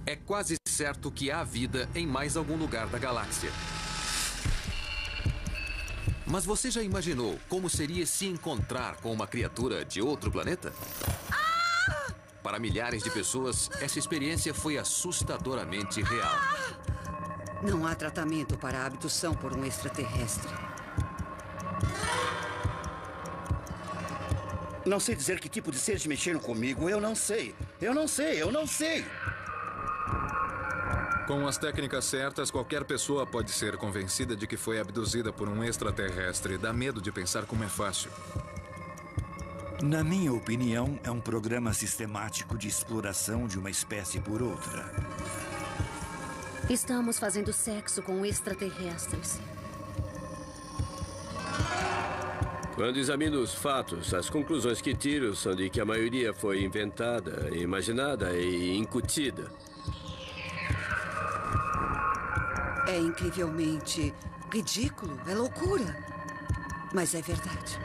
é quase certo que há vida em mais algum lugar da galáxia. Mas você já imaginou como seria se encontrar com uma criatura de outro planeta? Para milhares de pessoas, essa experiência foi assustadoramente real. Não há tratamento para a abdução por um extraterrestre. Não sei dizer que tipo de seres mexeram comigo. Eu não sei. Eu não sei. Eu não sei. Com as técnicas certas, qualquer pessoa pode ser convencida de que foi abduzida por um extraterrestre. Dá medo de pensar como é fácil. Na minha opinião, é um programa sistemático de exploração de uma espécie por outra. Estamos fazendo sexo com extraterrestres. Quando examino os fatos, as conclusões que tiro são de que a maioria foi inventada, imaginada e incutida. É incrivelmente ridículo, é loucura. Mas é verdade.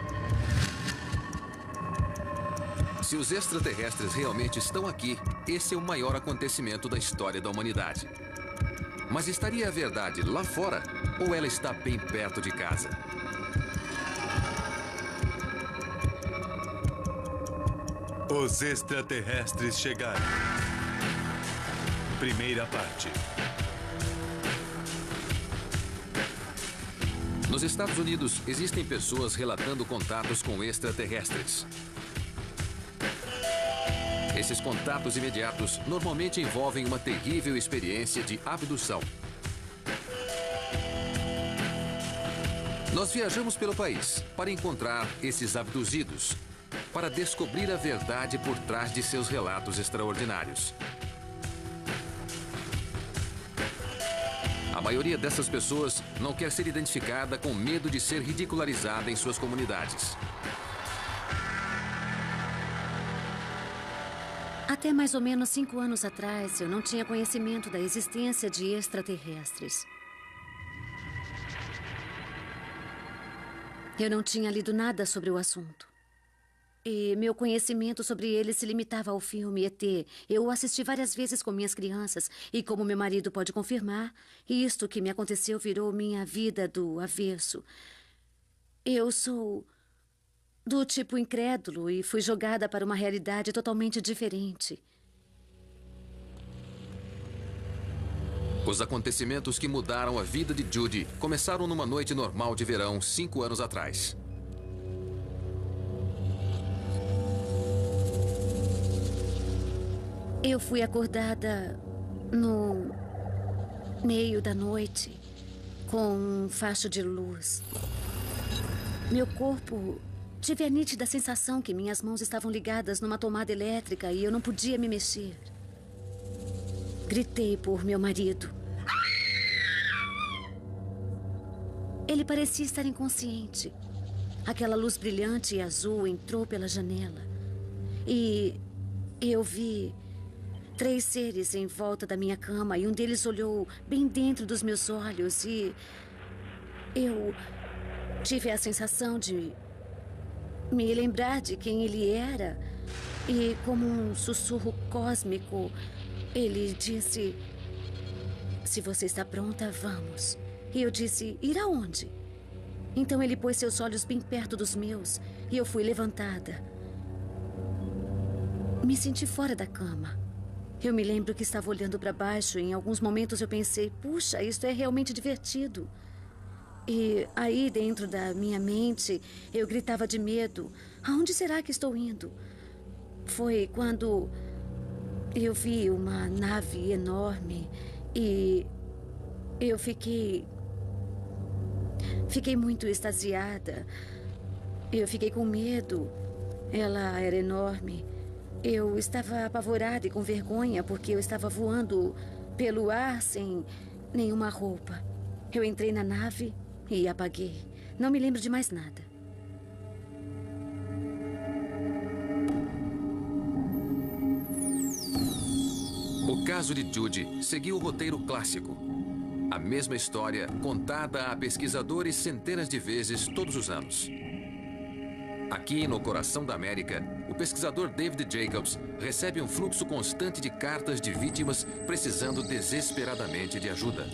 Se os extraterrestres realmente estão aqui, esse é o maior acontecimento da história da humanidade. Mas estaria a verdade lá fora ou ela está bem perto de casa? Os extraterrestres chegaram. Primeira parte. Nos Estados Unidos, existem pessoas relatando contatos com extraterrestres. Esses contatos imediatos normalmente envolvem uma terrível experiência de abdução. Nós viajamos pelo país para encontrar esses abduzidos, para descobrir a verdade por trás de seus relatos extraordinários. A maioria dessas pessoas não quer ser identificada com medo de ser ridicularizada em suas comunidades. Até mais ou menos 5 anos atrás, eu não tinha conhecimento da existência de extraterrestres. Eu não tinha lido nada sobre o assunto. E meu conhecimento sobre eles se limitava ao filme ET. Eu o assisti várias vezes com minhas crianças. E como meu marido pode confirmar, isto que me aconteceu virou minha vida do avesso. Eu sou do tipo incrédulo e fui jogada para uma realidade totalmente diferente. Os acontecimentos que mudaram a vida de Judy começaram numa noite normal de verão 5 anos atrás. Eu fui acordada no meio da noite com um facho de luz. Meu corpo tive a nítida sensação que minhas mãos estavam ligadas numa tomada elétrica e eu não podia me mexer. Gritei por meu marido. Ele parecia estar inconsciente. Aquela luz brilhante e azul entrou pela janela. E eu vi 3 seres em volta da minha cama e um deles olhou bem dentro dos meus olhos e eu tive a sensação de me lembrar de quem ele era e, como um sussurro cósmico, ele disse: "Se você está pronta, vamos." E eu disse: "Ir aonde?" Então ele pôs seus olhos bem perto dos meus e eu fui levantada. Me senti fora da cama. Eu me lembro que estava olhando para baixo e em alguns momentos eu pensei: puxa, isto é realmente divertido. E aí, dentro da minha mente, eu gritava de medo: aonde será que estou indo? Foi quando eu vi uma nave enorme e eu fiquei muito extasiada. Eu fiquei com medo. Ela era enorme. Eu estava apavorada e com vergonha porque eu estava voando pelo ar sem nenhuma roupa. Eu entrei na nave e apaguei. Não me lembro de mais nada. O caso de Judy seguiu o roteiro clássico. A mesma história contada a pesquisadores centenas de vezes todos os anos. Aqui, no coração da América, o pesquisador David Jacobs recebe um fluxo constante de cartas de vítimas precisando desesperadamente de ajuda.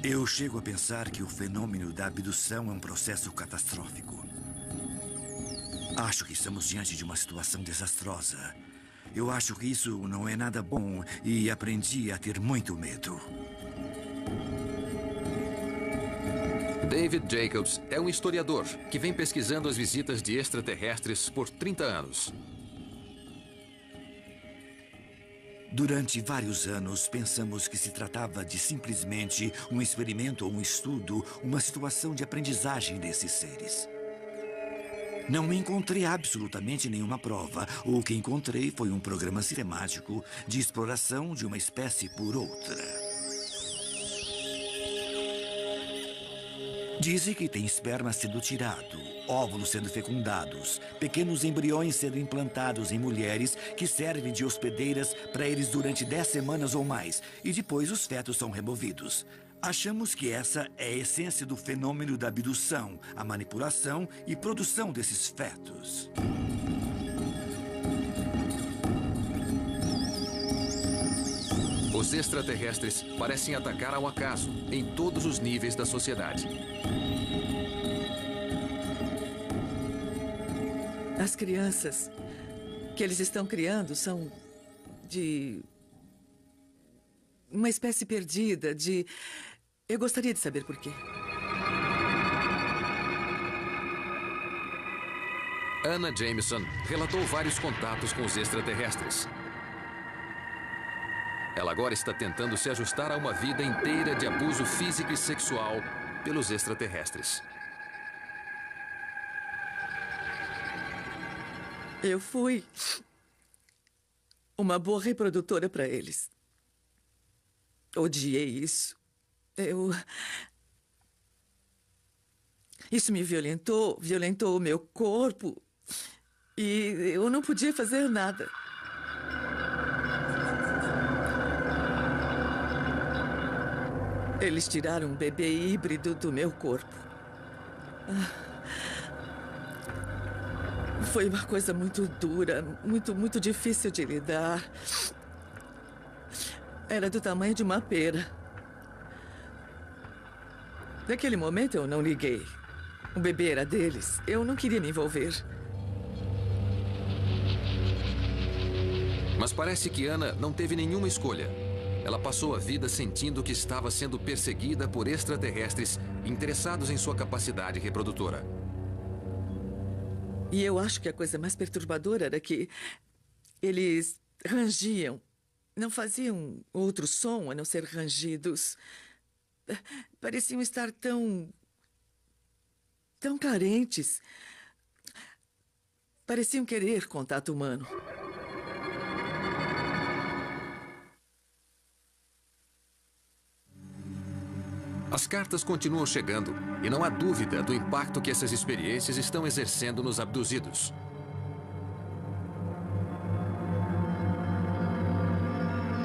Eu chego a pensar que o fenômeno da abdução é um processo catastrófico. Acho que estamos diante de uma situação desastrosa. Eu acho que isso não é nada bom e aprendi a ter muito medo. David Jacobs é um historiador que vem pesquisando as visitas de extraterrestres por 30 anos. Durante vários anos, pensamos que se tratava de simplesmente um experimento ou um estudo, uma situação de aprendizagem desses seres. Não encontrei absolutamente nenhuma prova. O que encontrei foi um programa sistemático de exploração de uma espécie por outra. Dizem que tem esperma sendo tirado, óvulos sendo fecundados, pequenos embriões sendo implantados em mulheres que servem de hospedeiras para eles durante 10 semanas ou mais, e depois os fetos são removidos. Achamos que essa é a essência do fenômeno da abdução, a manipulação e produção desses fetos. Os extraterrestres parecem atacar ao acaso em todos os níveis da sociedade. As crianças que eles estão criando são de uma espécie perdida, de... Eu gostaria de saber por quê. Anna Jameson relatou vários contatos com os extraterrestres. Ela agora está tentando se ajustar a uma vida inteira de abuso físico e sexual pelos extraterrestres. Eu fui uma boa reprodutora para eles. Odiei isso. Isso me violentou o meu corpo. E eu não podia fazer nada. Eles tiraram um bebê híbrido do meu corpo. Foi uma coisa muito dura, muito difícil de lidar. Era do tamanho de uma pera. Naquele momento eu não liguei. O bebê era deles. Eu não queria me envolver. Mas parece que Anna não teve nenhuma escolha. Ela passou a vida sentindo que estava sendo perseguida por extraterrestres interessados em sua capacidade reprodutora. E eu acho que a coisa mais perturbadora era que eles rangiam. Não faziam outro som a não ser rangidos. Pareciam estar tão carentes. Pareciam querer contato humano. As cartas continuam chegando e não há dúvida do impacto que essas experiências estão exercendo nos abduzidos.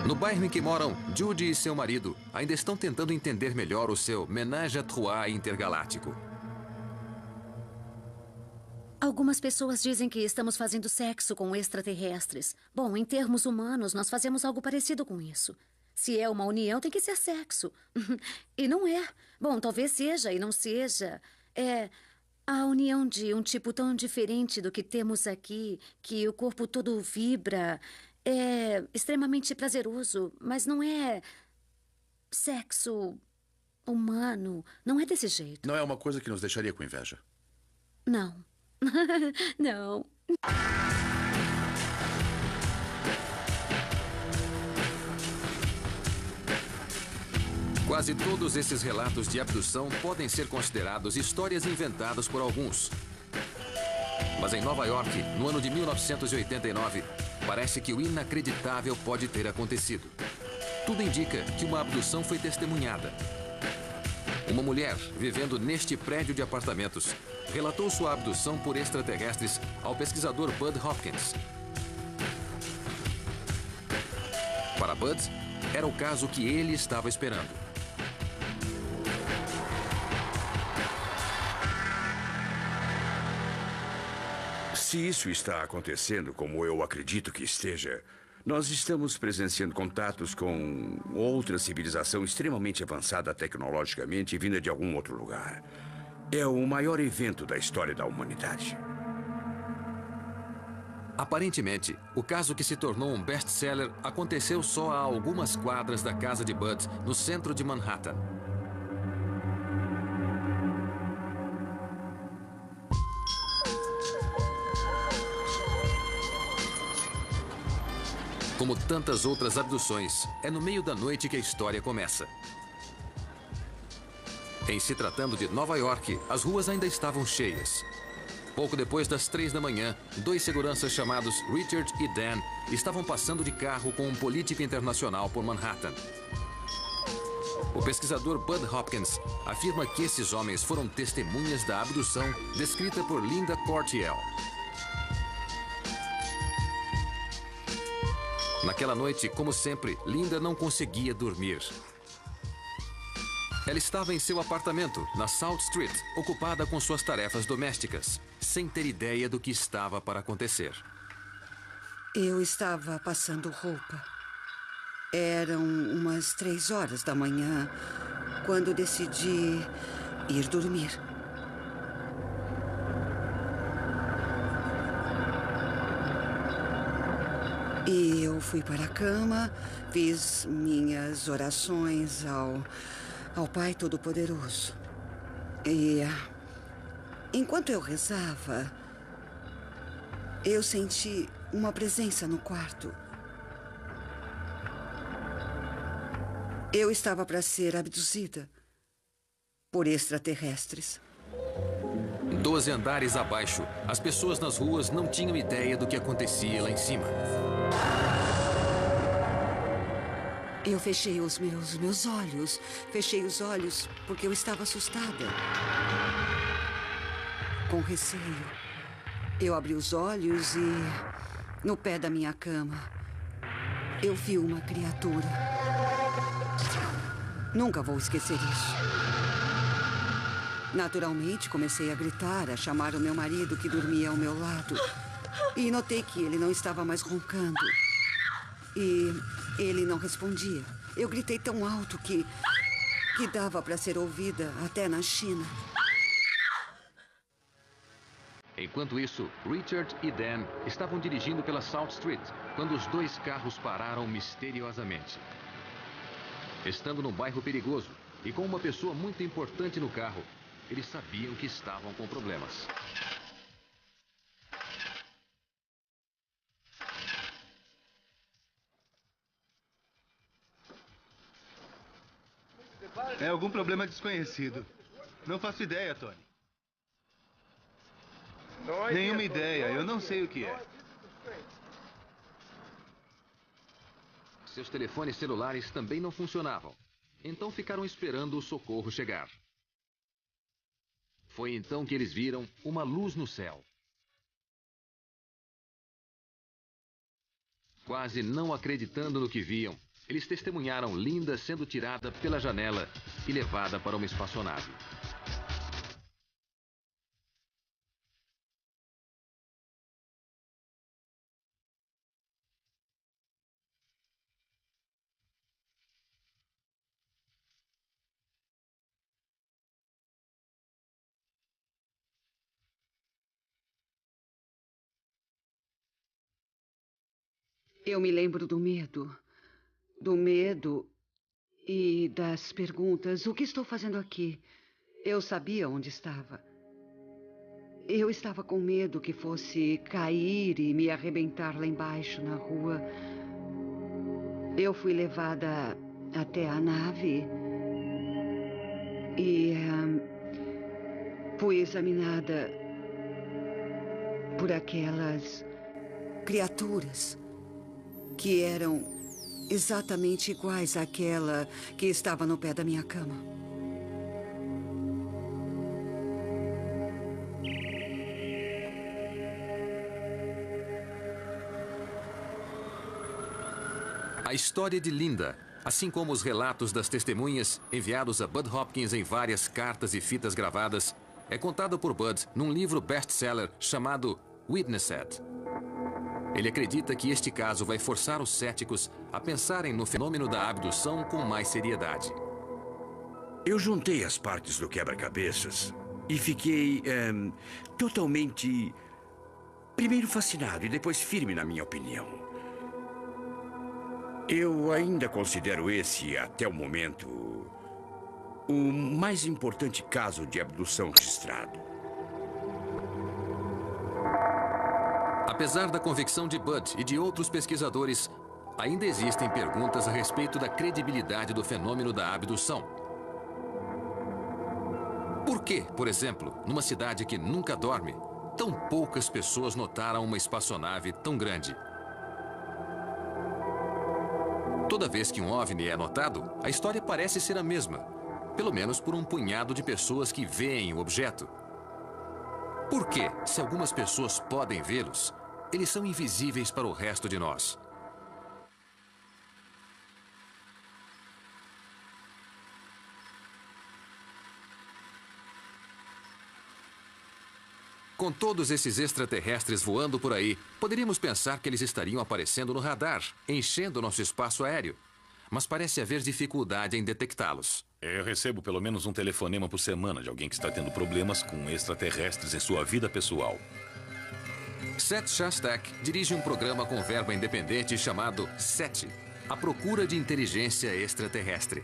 No bairro em que moram, Judy e seu marido ainda estão tentando entender melhor o seu ménage à trois intergaláctico. Algumas pessoas dizem que estamos fazendo sexo com extraterrestres. Bom, em termos humanos, nós fazemos algo parecido com isso. Se é uma união, tem que ser sexo. E não é. Bom, talvez seja e não seja. É a união de um tipo tão diferente do que temos aqui, que o corpo todo vibra. É extremamente prazeroso, mas não é sexo humano. Não é desse jeito. Não é uma coisa que nos deixaria com inveja. Não. Não. Quase todos esses relatos de abdução podem ser considerados histórias inventadas por alguns. Mas em Nova York, no ano de 1989, parece que o inacreditável pode ter acontecido. Tudo indica que uma abdução foi testemunhada. Uma mulher, vivendo neste prédio de apartamentos, relatou sua abdução por extraterrestres ao pesquisador Bud Hopkins. Para Bud, era o caso que ele estava esperando. Se isso está acontecendo, como eu acredito que esteja, nós estamos presenciando contatos com outra civilização extremamente avançada tecnologicamente e vinda de algum outro lugar. É o maior evento da história da humanidade. Aparentemente, o caso que se tornou um best-seller aconteceu só a algumas quadras da casa de Bud, no centro de Manhattan. Como tantas outras abduções, é no meio da noite que a história começa. Em se tratando de Nova York, as ruas ainda estavam cheias. Pouco depois das 3 da manhã, 2 seguranças chamados Richard e Dan estavam passando de carro com um político internacional por Manhattan. O pesquisador Bud Hopkins afirma que esses homens foram testemunhas da abdução descrita por Linda Courtiel. Naquela noite, como sempre, Linda não conseguia dormir. Ela estava em seu apartamento, na South Street, ocupada com suas tarefas domésticas, sem ter ideia do que estava para acontecer. Eu estava passando roupa. Eram umas 3 horas da manhã, quando decidi ir dormir. E eu fui para a cama, fiz minhas orações ao Pai Todo-Poderoso. E enquanto eu rezava, eu senti uma presença no quarto. Eu estava para ser abduzida por extraterrestres. 12 andares abaixo, as pessoas nas ruas não tinham ideia do que acontecia lá em cima. Eu fechei os meus olhos. Fechei os olhos porque eu estava assustada. Com receio. Eu abri os olhos e, no pé da minha cama, eu vi uma criatura. Nunca vou esquecer isso. Naturalmente, comecei a gritar, a chamar o meu marido que dormia ao meu lado. E notei que ele não estava mais roncando. E ele não respondia. Eu gritei tão alto que dava para ser ouvida até na China. Enquanto isso, Richard e Dan estavam dirigindo pela South Street, quando os 2 carros pararam misteriosamente. Estando num bairro perigoso e com uma pessoa muito importante no carro, eles sabiam que estavam com problemas. É algum problema desconhecido. Não faço ideia, Tony. Nenhuma ideia. Eu não sei o que é. Seus telefones celulares também não funcionavam. Então ficaram esperando o socorro chegar. Foi então que eles viram uma luz no céu. Quase não acreditando no que viam, eles testemunharam Linda sendo tirada pela janela e levada para uma espaçonave. Eu me lembro do medo. Do medo e das perguntas. O que estou fazendo aqui? Eu sabia onde estava. Eu estava com medo que fosse cair e me arrebentar lá embaixo na rua. Eu fui levada até a nave e fui examinada por aquelas criaturas que eram exatamente iguais àquela que estava no pé da minha cama. A história de Linda, assim como os relatos das testemunhas enviados a Bud Hopkins em várias cartas e fitas gravadas, é contada por Bud num livro best-seller chamado Witnessed. Ele acredita que este caso vai forçar os céticos a pensarem no fenômeno da abdução com mais seriedade. Eu juntei as partes do quebra-cabeças e fiquei totalmente, primeiro fascinado e depois firme na minha opinião. Eu ainda considero esse, até o momento, o mais importante caso de abdução registrado. Apesar da convicção de Bud e de outros pesquisadores, ainda existem perguntas a respeito da credibilidade do fenômeno da abdução. Por que, por exemplo, numa cidade que nunca dorme, tão poucas pessoas notaram uma espaçonave tão grande? Toda vez que um OVNI é notado, a história parece ser a mesma, pelo menos por um punhado de pessoas que veem o objeto. Por que, se algumas pessoas podem vê-los, eles são invisíveis para o resto de nós? Com todos esses extraterrestres voando por aí, poderíamos pensar que eles estariam aparecendo no radar, enchendo nosso espaço aéreo. Mas parece haver dificuldade em detectá-los. Eu recebo pelo menos um telefonema por semana de alguém que está tendo problemas com extraterrestres em sua vida pessoal. Seth Shostak dirige um programa com verba independente chamado SET, a procura de inteligência extraterrestre.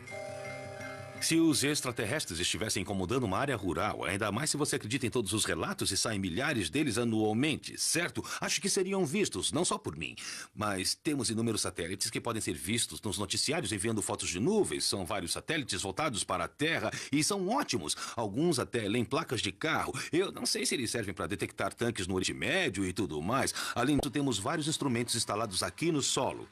Se os extraterrestres estivessem incomodando uma área rural, ainda mais se você acredita em todos os relatos e saem milhares deles anualmente, certo? Acho que seriam vistos, não só por mim. Mas temos inúmeros satélites que podem ser vistos nos noticiários enviando fotos de nuvens. São vários satélites voltados para a Terra e são ótimos. Alguns até leem placas de carro. Eu não sei se eles servem para detectar tanques no Oriente Médio e tudo mais. Além disso, temos vários instrumentos instalados aqui no solo.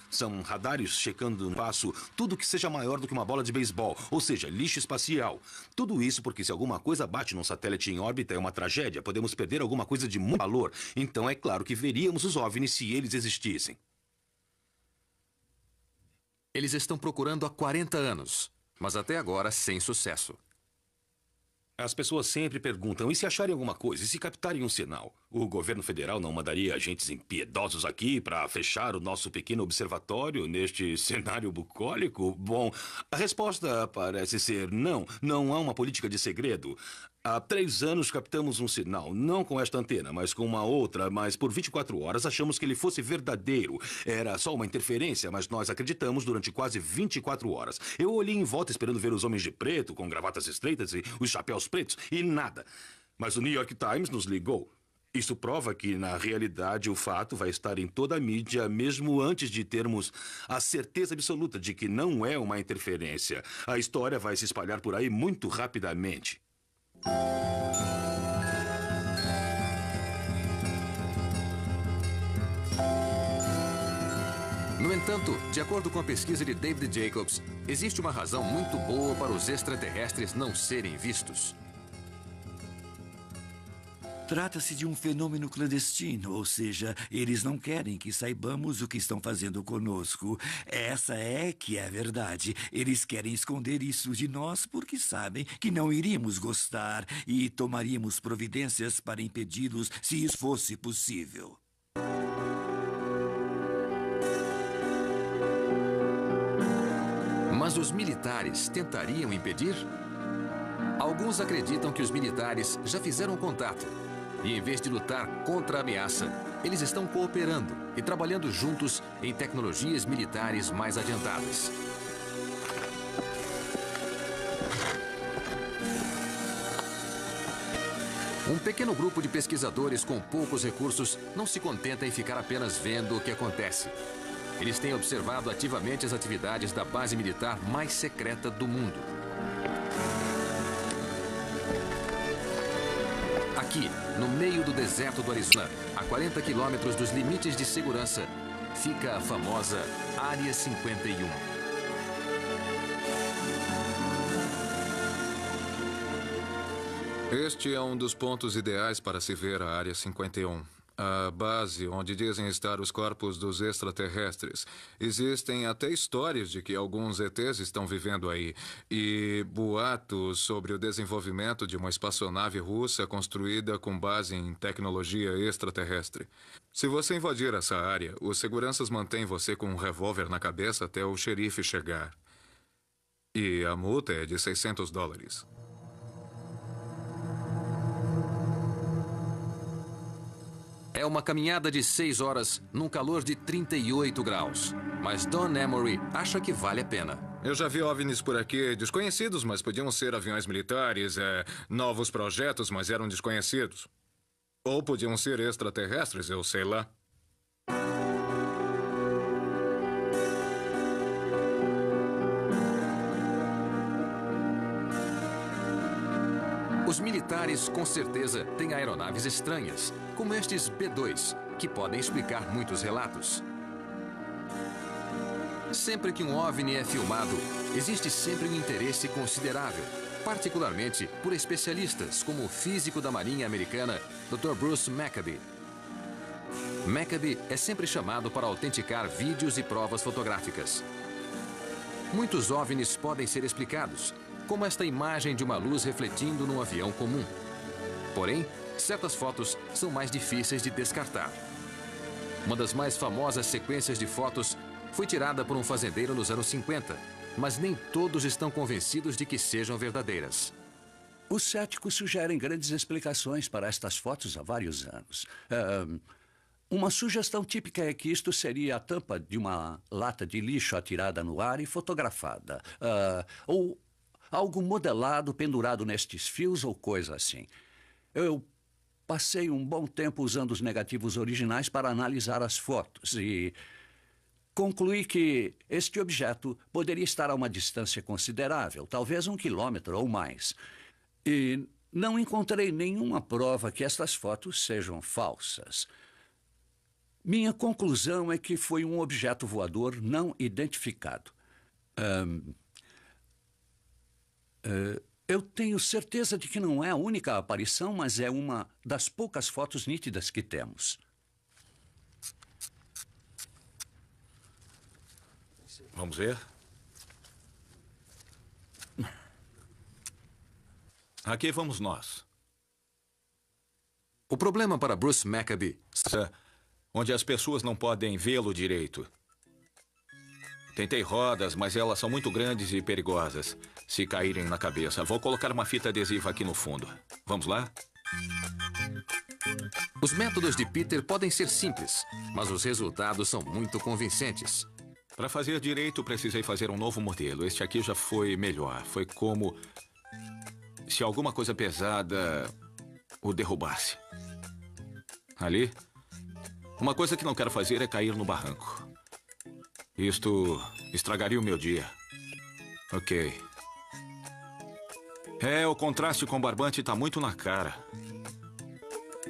São radares checando no espaço tudo que seja maior do que uma bola de beisebol, ou seja, lixo espacial. Tudo isso porque se alguma coisa bate num satélite em órbita é uma tragédia, podemos perder alguma coisa de muito valor. Então é claro que veríamos os OVNIs se eles existissem. Eles estão procurando há 40 anos, mas até agora sem sucesso. As pessoas sempre perguntam, e se acharem alguma coisa, e se captarem um sinal? O governo federal não mandaria agentes impiedosos aqui para fechar o nosso pequeno observatório neste cenário bucólico? Bom, a resposta parece ser não. Não há uma política de segredo. Há 3 anos captamos um sinal, não com esta antena, mas com uma outra, mas por 24 horas achamos que ele fosse verdadeiro. Era só uma interferência, mas nós acreditamos durante quase 24 horas. Eu olhei em volta esperando ver os homens de preto, com gravatas estreitas e os chapéus pretos, e nada. Mas o New York Times nos ligou. Isso prova que, na realidade, o fato vai estar em toda a mídia, mesmo antes de termos a certeza absoluta de que não é uma interferência. A história vai se espalhar por aí muito rapidamente. No entanto, de acordo com a pesquisa de David Jacobs, existe uma razão muito boa para os extraterrestres não serem vistos. Trata-se de um fenômeno clandestino, ou seja, eles não querem que saibamos o que estão fazendo conosco. Essa é que é a verdade. Eles querem esconder isso de nós porque sabem que não iríamos gostar e tomaríamos providências para impedi-los se isso fosse possível. Mas os militares tentariam impedir? Alguns acreditam que os militares já fizeram contato. E em vez de lutar contra a ameaça, eles estão cooperando e trabalhando juntos em tecnologias militares mais adiantadas. Um pequeno grupo de pesquisadores com poucos recursos não se contenta em ficar apenas vendo o que acontece. Eles têm observado ativamente as atividades da base militar mais secreta do mundo. Aqui, no meio do deserto do Arizona, a 40 quilômetros dos limites de segurança, fica a famosa Área 51. Este é um dos pontos ideais para se ver a Área 51. a base onde dizem estar os corpos dos extraterrestres. Existem até histórias de que alguns ETs estão vivendo aí. E boatos sobre o desenvolvimento de uma espaçonave russa construída com base em tecnologia extraterrestre. Se você invadir essa área, os seguranças mantêm você com um revólver na cabeça até o xerife chegar. E a multa é de $600. É uma caminhada de 6 horas num calor de 38 graus. Mas Don Emory acha que vale a pena. Eu já vi OVNIs por aqui, desconhecidos, mas podiam ser aviões militares, novos projetos, mas eram desconhecidos. Ou podiam ser extraterrestres, eu sei lá. Os militares, com certeza, têm aeronaves estranhas, como estes B-2, que podem explicar muitos relatos. Sempre que um OVNI é filmado, existe sempre um interesse considerável, particularmente por especialistas como o físico da Marinha Americana, Dr. Bruce Maccabee. Maccabee é sempre chamado para autenticar vídeos e provas fotográficas. Muitos OVNIs podem ser explicados, como esta imagem de uma luz refletindo num avião comum. Porém, certas fotos são mais difíceis de descartar. Uma das mais famosas sequências de fotos foi tirada por um fazendeiro nos anos 50, mas nem todos estão convencidos de que sejam verdadeiras. Os céticos sugerem grandes explicações para estas fotos há vários anos. Uma sugestão típica é que isto seria a tampa de uma lata de lixo atirada no ar e fotografada. Ou algo modelado, pendurado nestes fios ou coisa assim. Eu passei um bom tempo usando os negativos originais para analisar as fotos e concluí que este objeto poderia estar a uma distância considerável, talvez 1 quilômetro ou mais. E não encontrei nenhuma prova que estas fotos sejam falsas. Minha conclusão é que foi um objeto voador não identificado. Eu tenho certeza de que não é a única aparição, mas é uma das poucas fotos nítidas que temos. Vamos ver? Aqui vamos nós. O problema para Bruce Maccabee... Onde as pessoas não podem vê-lo direito. Tentei rodas, mas elas são muito grandes e perigosas. Se caírem na cabeça. Vou colocar uma fita adesiva aqui no fundo. Vamos lá? Os métodos de Peter podem ser simples, mas os resultados são muito convincentes. Para fazer direito, precisei fazer um novo modelo. Este aqui já foi melhor. Foi como se alguma coisa pesada o derrubasse. Ali, uma coisa que não quero fazer é cair no barranco. Isto estragaria o meu dia. Ok. O contraste com o barbante está muito na cara.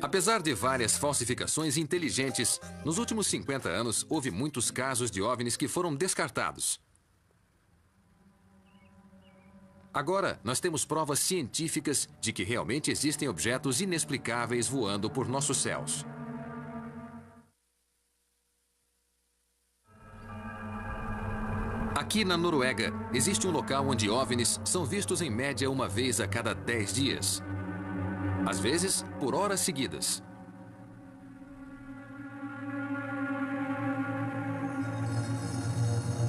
Apesar de várias falsificações inteligentes, nos últimos 50 anos houve muitos casos de OVNIs que foram descartados. Agora, nós temos provas científicas de que realmente existem objetos inexplicáveis voando por nossos céus. Aqui na Noruega, existe um local onde OVNIs são vistos em média uma vez a cada 10 dias. Às vezes, por horas seguidas.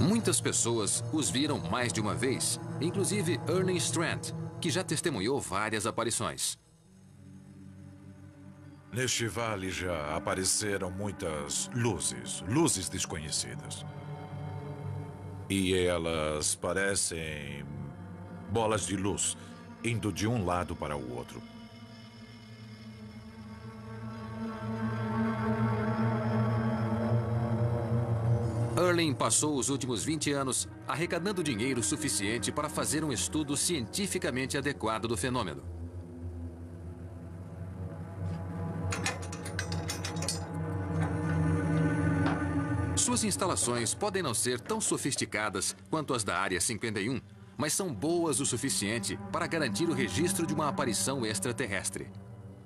Muitas pessoas os viram mais de uma vez, inclusive Ernie Strand, que já testemunhou várias aparições. Neste vale já apareceram muitas luzes desconhecidas. E elas parecem bolas de luz, indo de um lado para o outro. Erling passou os últimos 20 anos arrecadando dinheiro suficiente para fazer um estudo cientificamente adequado do fenômeno. Suas instalações podem não ser tão sofisticadas quanto as da Área 51, mas são boas o suficiente para garantir o registro de uma aparição extraterrestre.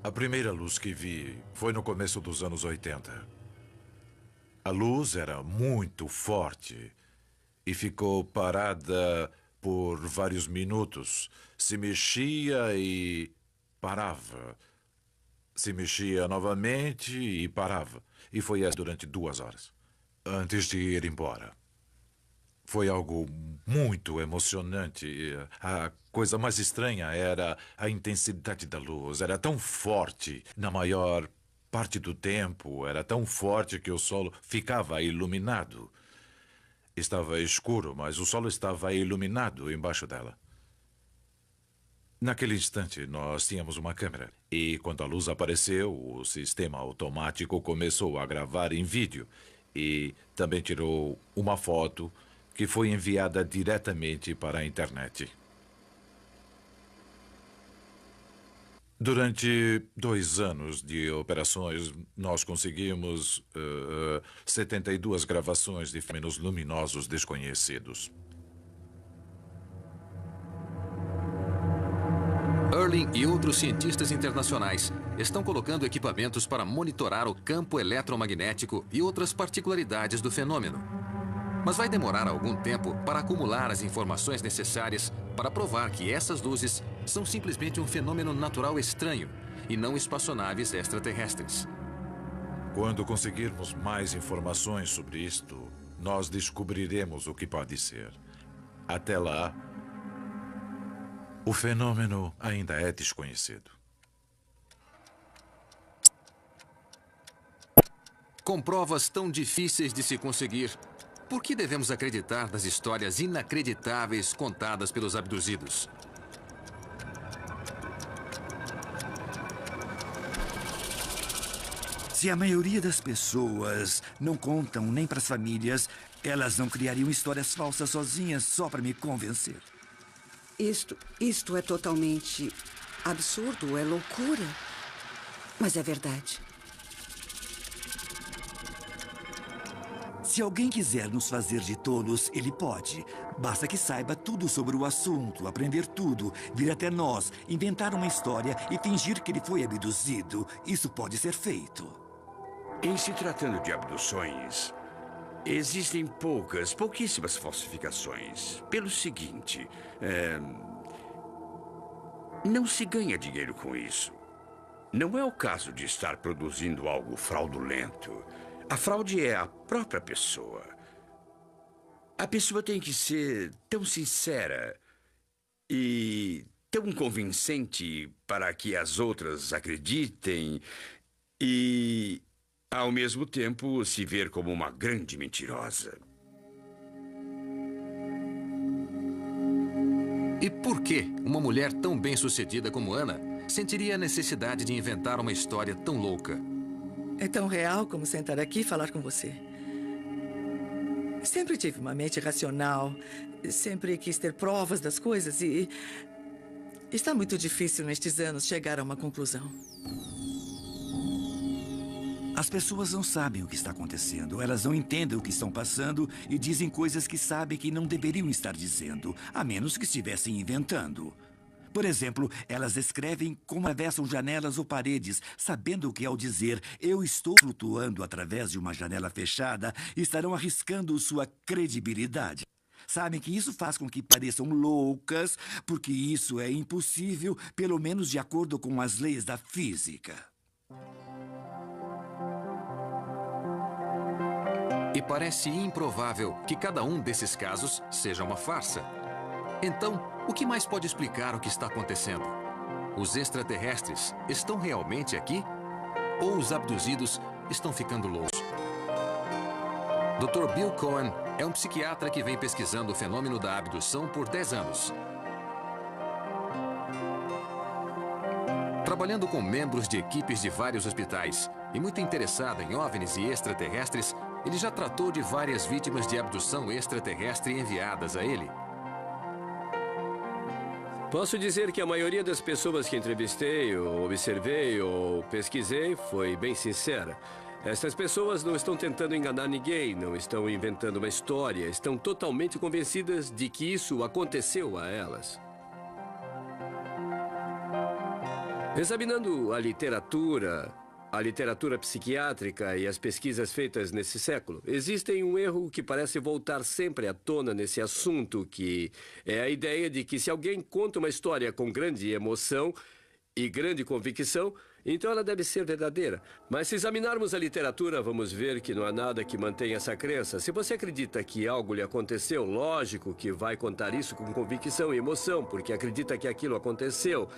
A primeira luz que vi foi no começo dos anos 80. A luz era muito forte e ficou parada por vários minutos. Se mexia e parava. Se mexia novamente e parava. E foi assim durante 2 horas, antes de ir embora. Foi algo muito emocionante. A coisa mais estranha era a intensidade da luz. Era tão forte na maior parte do tempo. Era tão forte que o solo ficava iluminado. Estava escuro, mas o solo estava iluminado embaixo dela. Naquele instante, nós tínhamos uma câmera. E quando a luz apareceu, o sistema automático começou a gravar em vídeo. E também tirou uma foto que foi enviada diretamente para a internet. Durante 2 anos de operações, nós conseguimos 72 gravações de fenômenos luminosos desconhecidos. Erling e outros cientistas internacionais estão colocando equipamentos para monitorar o campo eletromagnético e outras particularidades do fenômeno. Mas vai demorar algum tempo para acumular as informações necessárias para provar que essas luzes são simplesmente um fenômeno natural estranho e não espaçonaves extraterrestres. Quando conseguirmos mais informações sobre isto, nós descobriremos o que pode ser. Até lá, o fenômeno ainda é desconhecido. Com provas tão difíceis de se conseguir, por que devemos acreditar nas histórias inacreditáveis contadas pelos abduzidos? Se a maioria das pessoas não contam nem para as famílias, elas não criariam histórias falsas sozinhas só para me convencer. Isto é totalmente absurdo, é loucura. Mas é verdade. Se alguém quiser nos fazer de tolos, ele pode. Basta que saiba tudo sobre o assunto, aprender tudo, vir até nós, inventar uma história e fingir que ele foi abduzido. Isso pode ser feito. Em se tratando de abduções, existem pouquíssimas falsificações. Pelo seguinte, não se ganha dinheiro com isso. Não é o caso de estar produzindo algo fraudulento. A fraude é a própria pessoa. A pessoa tem que ser tão sincera e tão convincente para que as outras acreditem e, ao mesmo tempo, se ver como uma grande mentirosa. E por que uma mulher tão bem-sucedida como Ana sentiria a necessidade de inventar uma história tão louca? É tão real como sentar aqui e falar com você. Sempre tive uma mente racional, sempre quis ter provas das coisas e está muito difícil nestes anos chegar a uma conclusão. As pessoas não sabem o que está acontecendo, elas não entendem o que estão passando e dizem coisas que sabem que não deveriam estar dizendo, a menos que estivessem inventando. Por exemplo, elas escrevem como atravessam janelas ou paredes, sabendo que ao dizer "eu estou flutuando através de uma janela fechada", estarão arriscando sua credibilidade. Sabem que isso faz com que pareçam loucas, porque isso é impossível, pelo menos de acordo com as leis da física. E parece improvável que cada um desses casos seja uma farsa. Então, o que mais pode explicar o que está acontecendo? Os extraterrestres estão realmente aqui? Ou os abduzidos estão ficando loucos? Dr. Bill Cohen é um psiquiatra que vem pesquisando o fenômeno da abdução por 10 anos. Trabalhando com membros de equipes de vários hospitais e muito interessado em OVNIs e extraterrestres, ele já tratou de várias vítimas de abdução extraterrestre enviadas a ele. Posso dizer que a maioria das pessoas que entrevistei, ou observei, ou pesquisei, foi bem sincera. Essas pessoas não estão tentando enganar ninguém, não estão inventando uma história, estão totalmente convencidas de que isso aconteceu a elas. Examinando a literatura psiquiátrica e as pesquisas feitas nesse século, existe um erro que parece voltar sempre à tona nesse assunto, que é a ideia de que se alguém conta uma história com grande emoção e grande convicção, então ela deve ser verdadeira. Mas se examinarmos a literatura, vamos ver que não há nada que mantenha essa crença. Se você acredita que algo lhe aconteceu, lógico que vai contar isso com convicção e emoção, porque acredita que aquilo aconteceu.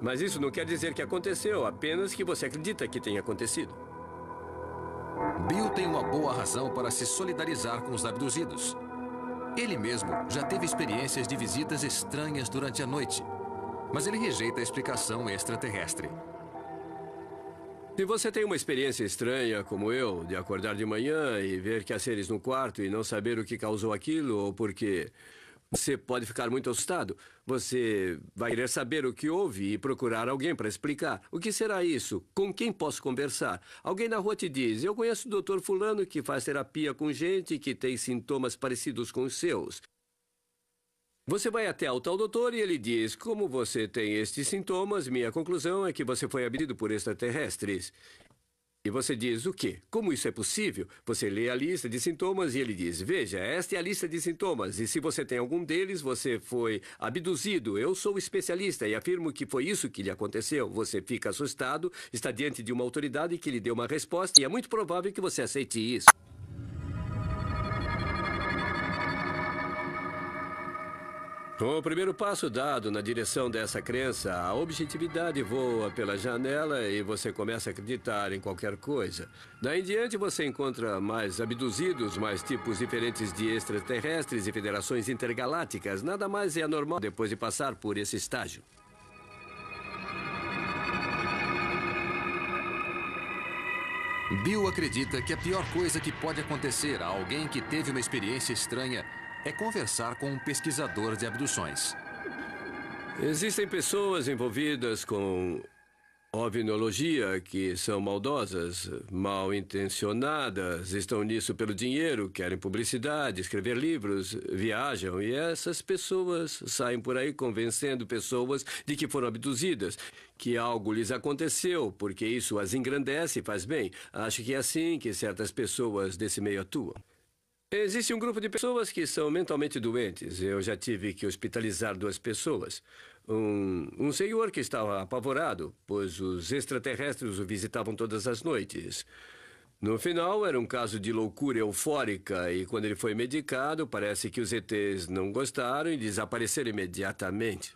Mas isso não quer dizer que aconteceu, apenas que você acredita que tenha acontecido. Bill tem uma boa razão para se solidarizar com os abduzidos. Ele mesmo já teve experiências de visitas estranhas durante a noite, mas ele rejeita a explicação extraterrestre. Se você tem uma experiência estranha, como eu, de acordar de manhã e ver que há seres no quarto e não saber o que causou aquilo, ou porque você pode ficar muito assustado, você vai querer saber o que houve e procurar alguém para explicar. O que será isso? Com quem posso conversar? Alguém na rua te diz: eu conheço o Dr. Fulano que faz terapia com gente que tem sintomas parecidos com os seus. Você vai até ao tal doutor e ele diz: como você tem estes sintomas, minha conclusão é que você foi abduzido por extraterrestres. E você diz: o quê? Como isso é possível? Você lê a lista de sintomas e ele diz: veja, esta é a lista de sintomas. E se você tem algum deles, você foi abduzido. Eu sou especialista e afirmo que foi isso que lhe aconteceu. Você fica assustado, está diante de uma autoridade que lhe deu uma resposta e é muito provável que você aceite isso. Com o primeiro passo dado na direção dessa crença, a objetividade voa pela janela e você começa a acreditar em qualquer coisa. Daí em diante você encontra mais abduzidos, mais tipos diferentes de extraterrestres e federações intergalácticas. Nada mais é anormal depois de passar por esse estágio. Bill acredita que a pior coisa que pode acontecer a alguém que teve uma experiência estranha é conversar com um pesquisador de abduções. Existem pessoas envolvidas com ovniologia que são maldosas, mal intencionadas, estão nisso pelo dinheiro, querem publicidade, escrever livros, viajam, e essas pessoas saem por aí convencendo pessoas de que foram abduzidas, que algo lhes aconteceu, porque isso as engrandece e faz bem. Acho que é assim que certas pessoas desse meio atuam. Existe um grupo de pessoas que são mentalmente doentes. Eu já tive que hospitalizar 2 pessoas. Um senhor que estava apavorado, pois os extraterrestres o visitavam todas as noites. No final, era um caso de loucura eufórica e quando ele foi medicado, parece que os ETs não gostaram e desapareceram imediatamente.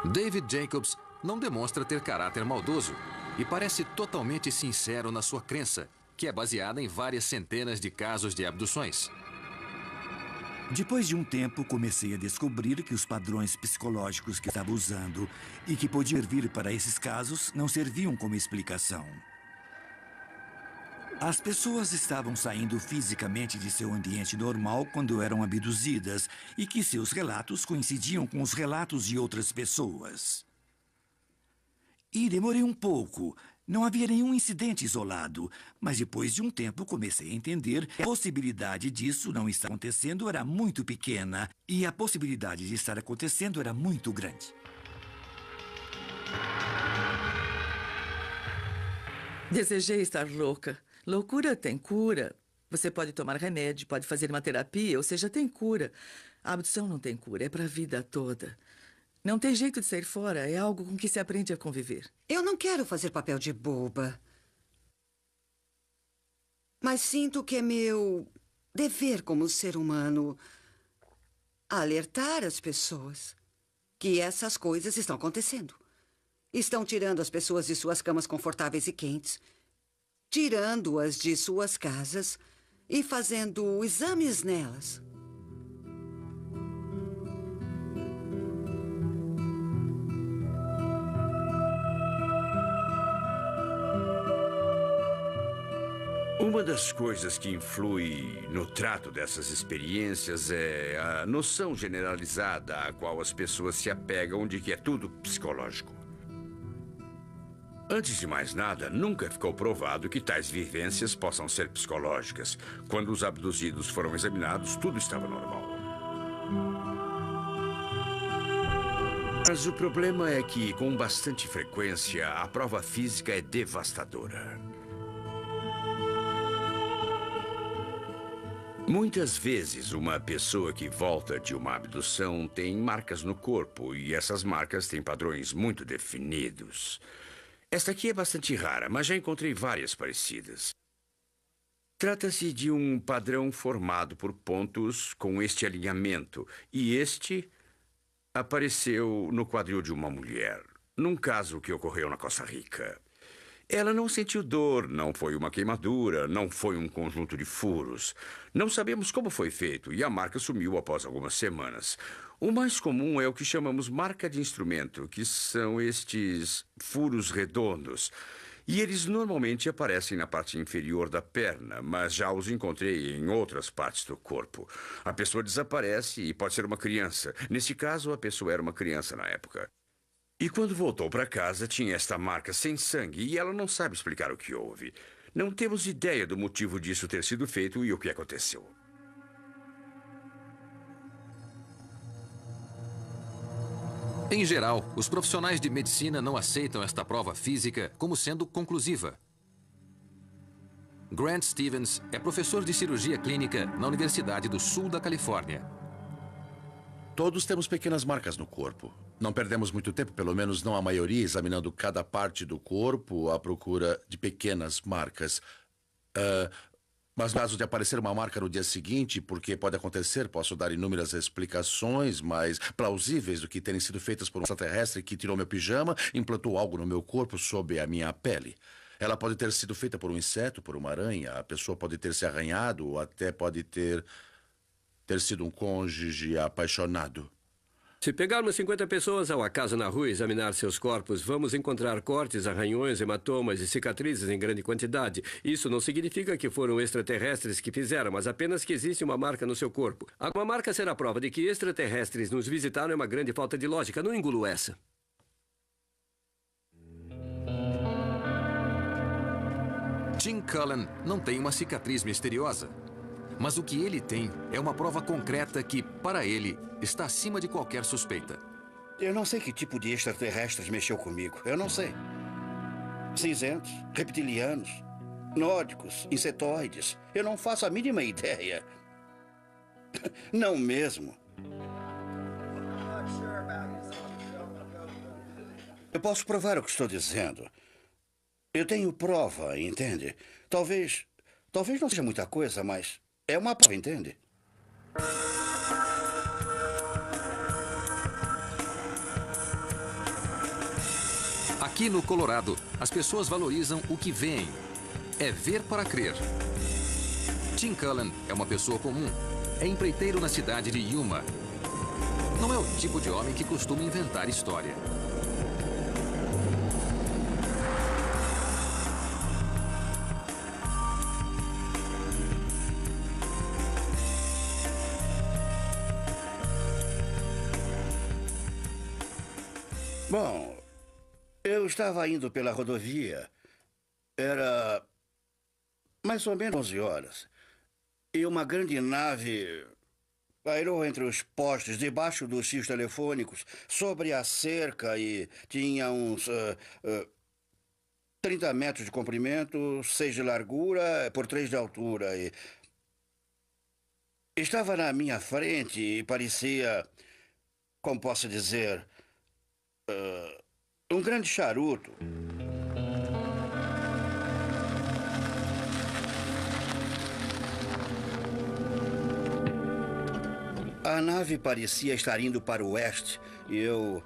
David Jacobs não demonstra ter caráter maldoso e parece totalmente sincero na sua crença, que é baseada em várias centenas de casos de abduções. Depois de um tempo, comecei a descobrir que os padrões psicológicos que estava usando e que podiam servir para esses casos não serviam como explicação. As pessoas estavam saindo fisicamente de seu ambiente normal quando eram abduzidas e que seus relatos coincidiam com os relatos de outras pessoas. E demorei um pouco. Não havia nenhum incidente isolado, mas depois de um tempo comecei a entender que a possibilidade disso não estar acontecendo era muito pequena e a possibilidade de estar acontecendo era muito grande. Desejei estar louca. Loucura tem cura. Você pode tomar remédio, pode fazer uma terapia, ou seja, tem cura. A abdução não tem cura, é para a vida toda. Não tem jeito de sair fora, é algo com que se aprende a conviver. Eu não quero fazer papel de boba. Mas sinto que é meu dever como ser humano alertar as pessoas que essas coisas estão acontecendo. Estão tirando as pessoas de suas camas confortáveis e quentes, tirando-as de suas casas e fazendo exames nelas. Uma das coisas que influi no trato dessas experiências é a noção generalizada a qual as pessoas se apegam de que é tudo psicológico. Antes de mais nada, nunca ficou provado que tais vivências possam ser psicológicas. Quando os abduzidos foram examinados, tudo estava normal. Mas o problema é que, com bastante frequência, a prova física é devastadora. Muitas vezes, uma pessoa que volta de uma abdução tem marcas no corpo, e essas marcas têm padrões muito definidos. Esta aqui é bastante rara, mas já encontrei várias parecidas. Trata-se de um padrão formado por pontos com este alinhamento, e este apareceu no quadril de uma mulher, num caso que ocorreu na Costa Rica. Ela não sentiu dor, não foi uma queimadura, não foi um conjunto de furos. Não sabemos como foi feito e a marca sumiu após algumas semanas. O mais comum é o que chamamos marca de instrumento, que são estes furos redondos. E eles normalmente aparecem na parte inferior da perna, mas já os encontrei em outras partes do corpo. A pessoa desaparece e pode ser uma criança. Nesse caso, a pessoa era uma criança na época. E quando voltou para casa, tinha esta marca sem sangue e ela não sabe explicar o que houve. Não temos ideia do motivo disso ter sido feito e o que aconteceu. Em geral, os profissionais de medicina não aceitam esta prova física como sendo conclusiva. Grant Stevens é professor de cirurgia clínica na Universidade do Sul da Califórnia. Todos temos pequenas marcas no corpo. Não perdemos muito tempo, pelo menos não a maioria, examinando cada parte do corpo à procura de pequenas marcas. Mas no caso de aparecer uma marca no dia seguinte, porque pode acontecer, posso dar inúmeras explicações mais plausíveis do que terem sido feitas por um extraterrestre que tirou meu pijama e implantou algo no meu corpo sob a minha pele. Ela pode ter sido feita por um inseto, por uma aranha, a pessoa pode ter se arranhado ou até pode ter sido um cônjuge apaixonado. Se pegarmos 50 pessoas ao acaso na rua e examinar seus corpos, vamos encontrar cortes, arranhões, hematomas e cicatrizes em grande quantidade. Isso não significa que foram extraterrestres que fizeram, mas apenas que existe uma marca no seu corpo. Uma marca será prova de que extraterrestres nos visitaram é uma grande falta de lógica. Não engulo essa. Tim Cullen não tem uma cicatriz misteriosa. Mas o que ele tem é uma prova concreta que, para ele, está acima de qualquer suspeita. Eu não sei que tipo de extraterrestres mexeu comigo. Eu não sei. Cinzentos, reptilianos, nórdicos, insetoides. Eu não faço a mínima ideia. Não mesmo. Eu posso provar o que estou dizendo. Eu tenho prova, entende? Talvez não seja muita coisa, mas é uma prova, entende? Aqui no Colorado, as pessoas valorizam o que veem. É ver para crer. Tim Cullen é uma pessoa comum. É empreiteiro na cidade de Yuma. Não é o tipo de homem que costuma inventar história. Bom, eu estava indo pela rodovia. Era mais ou menos 11 horas. E uma grande nave pairou entre os postes, debaixo dos fios telefônicos, sobre a cerca e tinha uns 30 metros de comprimento, 6 de largura por 3 de altura. E estava na minha frente e parecia, como posso dizer, um grande charuto. A nave parecia estar indo para o oeste e eu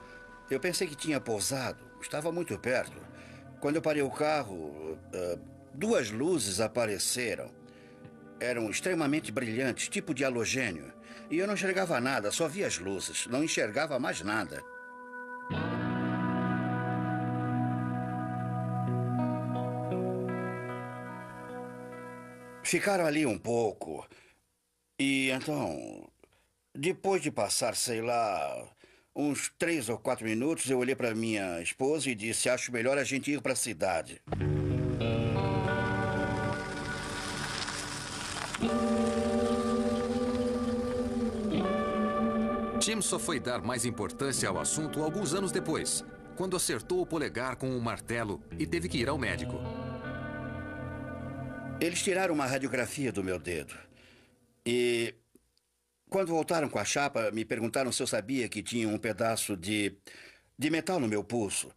pensei que tinha pousado. Estava muito perto. Quando eu parei o carro, 2 luzes apareceram. Eram extremamente brilhantes, tipo de halogênio. E eu não enxergava nada, só via as luzes. Não enxergava mais nada. Ficaram ali um pouco. E então, depois de passar, sei lá, uns 3 ou 4 minutos, eu olhei para minha esposa e disse: acho melhor a gente ir para a cidade. Tim só foi dar mais importância ao assunto alguns anos depois, quando acertou o polegar com um martelo e teve que ir ao médico. Eles tiraram uma radiografia do meu dedo. E quando voltaram com a chapa, me perguntaram se eu sabia que tinha um pedaço de metal no meu pulso.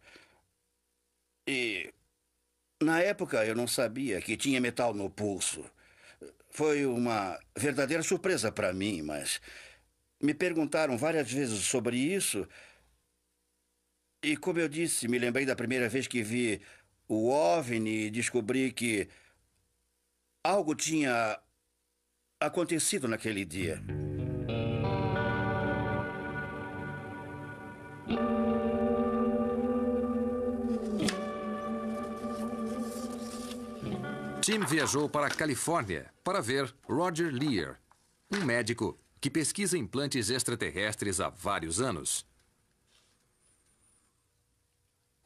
E na época eu não sabia que tinha metal no pulso. Foi uma verdadeira surpresa para mim, mas me perguntaram várias vezes sobre isso. E como eu disse, me lembrei da primeira vez que vi o OVNI e descobri que algo tinha acontecido naquele dia. Tim viajou para a Califórnia para ver Roger Lear, um médico que pesquisa implantes extraterrestres há vários anos.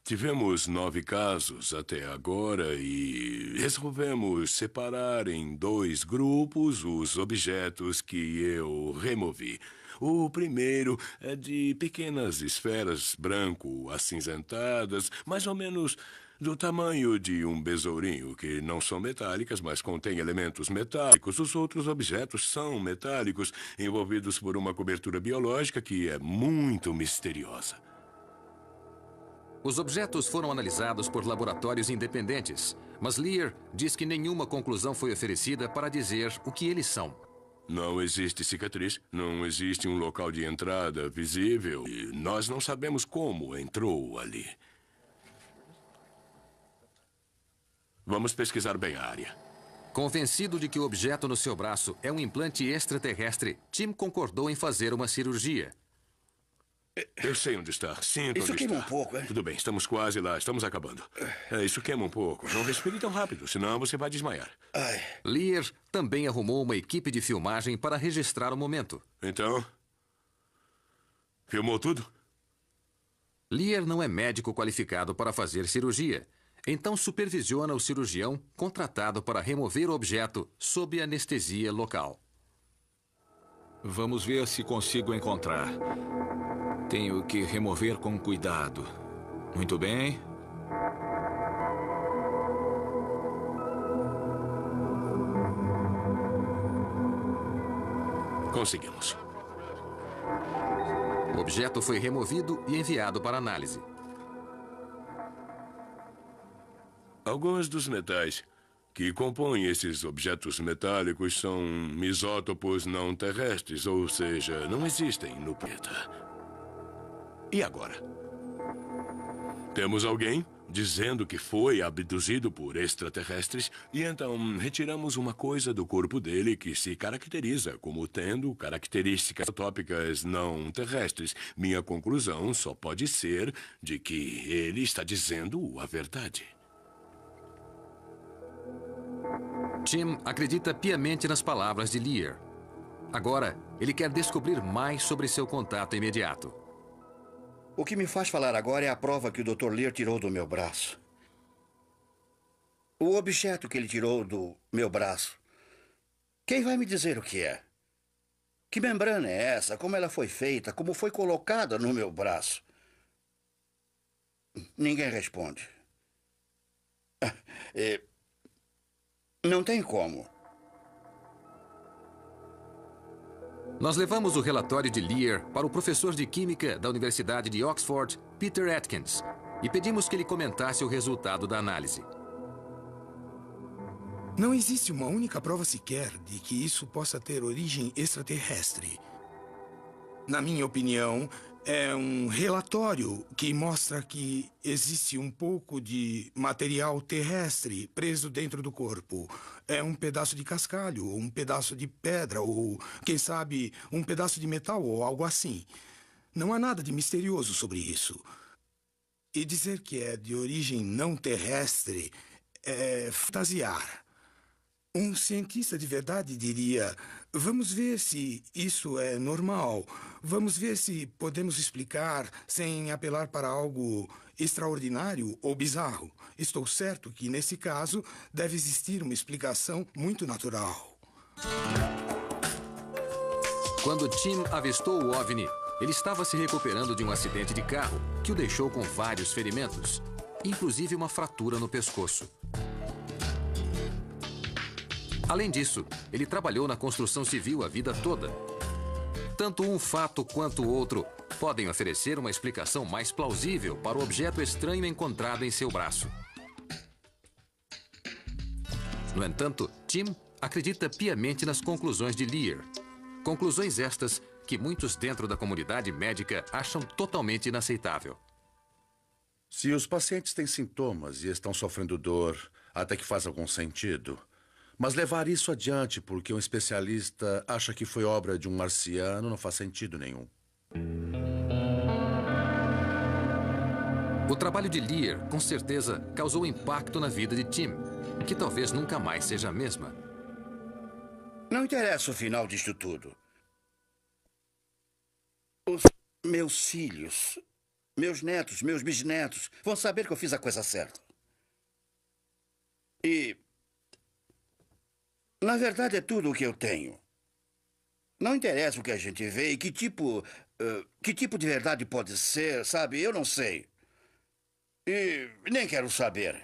Tivemos 9 casos até agora e resolvemos separar em 2 grupos os objetos que eu removi. O primeiro é de pequenas esferas branco-acinzentadas, mais ou menos do tamanho de um besourinho, que não são metálicas, mas contêm elementos metálicos. Os outros objetos são metálicos, envolvidos por uma cobertura biológica que é muito misteriosa. Os objetos foram analisados por laboratórios independentes, mas Lear diz que nenhuma conclusão foi oferecida para dizer o que eles são. Não existe cicatriz, não existe um local de entrada visível e nós não sabemos como entrou ali. Vamos pesquisar bem a área. Convencido de que o objeto no seu braço é um implante extraterrestre, Tim concordou em fazer uma cirurgia. Eu sei onde está. Sinto onde está. Isso queima um pouco, hein? Tudo bem, estamos quase lá, estamos acabando. Isso queima um pouco. Não respire tão rápido, senão você vai desmaiar. Lear também arrumou uma equipe de filmagem para registrar o momento. Então, filmou tudo? Lear não é médico qualificado para fazer cirurgia. Então supervisiona o cirurgião contratado para remover o objeto sob anestesia local. Vamos ver se consigo encontrar. Tenho que remover com cuidado. Muito bem. Conseguimos. O objeto foi removido e enviado para análise. Alguns dos metais que compõem esses objetos metálicos são isótopos não terrestres, ou seja, não existem no planeta. E agora? Temos alguém dizendo que foi abduzido por extraterrestres e então retiramos uma coisa do corpo dele que se caracteriza como tendo características tópicas não terrestres. Minha conclusão só pode ser de que ele está dizendo a verdade. Tim acredita piamente nas palavras de Lear. Agora, ele quer descobrir mais sobre seu contato imediato. O que me faz falar agora é a prova que o Dr. Lear tirou do meu braço. O objeto que ele tirou do meu braço. Quem vai me dizer o que é? Que membrana é essa? Como ela foi feita? Como foi colocada no meu braço? Ninguém responde. Não tem como. Nós levamos o relatório de Lear para o professor de Química da Universidade de Oxford, Peter Atkins, e pedimos que ele comentasse o resultado da análise. Não existe uma única prova sequer de que isso possa ter origem extraterrestre. Na minha opinião, é um relatório que mostra que existe um pouco de material terrestre preso dentro do corpo. É um pedaço de cascalho, ou um pedaço de pedra, ou, quem sabe, um pedaço de metal, ou algo assim. Não há nada de misterioso sobre isso. E dizer que é de origem não terrestre é fantasiar. Um cientista de verdade diria: vamos ver se isso é normal. Vamos ver se podemos explicar sem apelar para algo extraordinário ou bizarro. Estou certo que, nesse caso, deve existir uma explicação muito natural. Quando Tim avistou o OVNI, Ele estava se recuperando de um acidente de carro que o deixou com vários ferimentos, inclusive uma fratura no pescoço. Além disso, ele trabalhou na construção civil a vida toda. Tanto um fato quanto o outro podem oferecer uma explicação mais plausível para o objeto estranho encontrado em seu braço. No entanto, Tim acredita piamente nas conclusões de Lear. Conclusões estas que muitos dentro da comunidade médica acham totalmente inaceitável. Se os pacientes têm sintomas e estão sofrendo dor, até que faz algum sentido. Mas levar isso adiante porque um especialista acha que foi obra de um marciano não faz sentido nenhum. O trabalho de Lear, com certeza, causou impacto na vida de Tim, que talvez nunca mais seja a mesma. Não interessa o final disto tudo. Os meus filhos, meus netos, meus bisnetos vão saber que eu fiz a coisa certa. E, na verdade, é tudo o que eu tenho. Não interessa o que a gente vê e que tipo de verdade pode ser, sabe? Eu não sei. E nem quero saber.